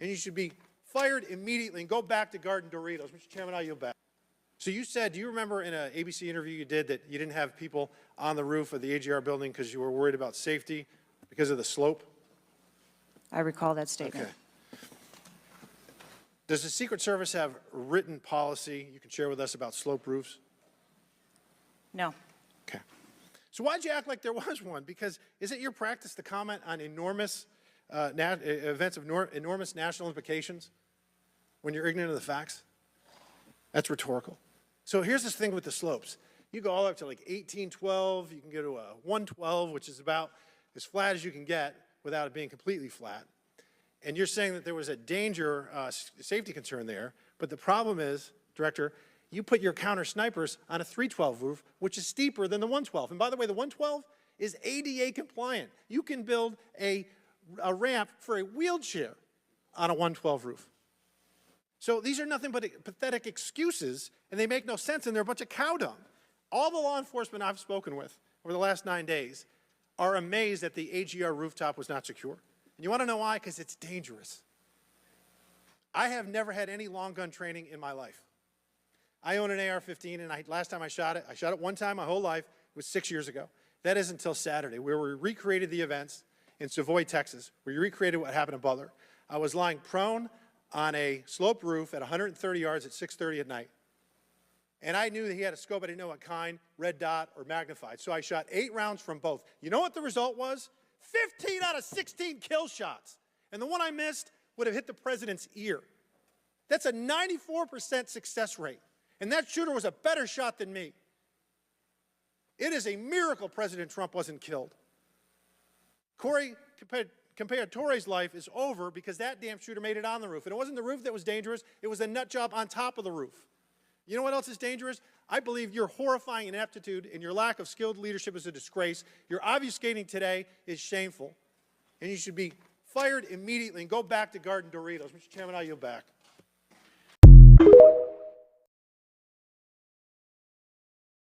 and you should be fired immediately and go back to Garden Doritos. Mr. Chairman, I yield back. So you said, do you remember in an ABC interview you did that you didn't have people on the roof of the AGR building because you were worried about safety because of the slope? I recall that statement. Okay. Does the Secret Service have written policy you can share with us about slope roofs? No. Okay. So why'd you act like there was one? Because is it your practice to comment on enormous events of enormous national implications when you're ignorant of the facts? That's rhetorical. So here's this thing with the slopes. You go all up to like 1812, you can go to a 112, which is about as flat as you can get without it being completely flat. And you're saying that there was a danger, safety concern there, but the problem is, Director, you put your counter snipers on a 312 roof, which is steeper than the 112. And by the way, the 112 is ADA compliant. You can build a ramp for a wheelchair on a 112 roof. So these are nothing but pathetic excuses, and they make no sense, and they're a bunch of cow dung. All the law enforcement I've spoken with over the last 9 days are amazed that the AGR rooftop was not secure. And you want to know why? Because it's dangerous. I have never had any long gun training in my life. I own an AR-15, and last time I shot it one time my whole life. It was 6 years ago. That is until Saturday, where we recreated the events in Savoy, Texas, where we recreated what happened in Butler. I was lying prone on a sloped roof at 130 yards at 6:30 at night. And I knew that he had a scope. I didn't know what kind, red dot or magnified. So I shot 8 rounds from both. You know what the result was? 15 out of 16 kill shots. And the one I missed would have hit the president's ear. That's a 94% success rate. And that shooter was a better shot than me. It is a miracle President Trump wasn't killed. Corey Comparatore's life is over because that damn shooter made it on the roof. And it wasn't the roof that was dangerous. It was a nut job on top of the roof. You know what else is dangerous? I believe your horrifying ineptitude and your lack of skilled leadership is a disgrace. Your obfuscating today is shameful. And you should be fired immediately and go back to Garden Doritos. Mr. Chairman, I yield back.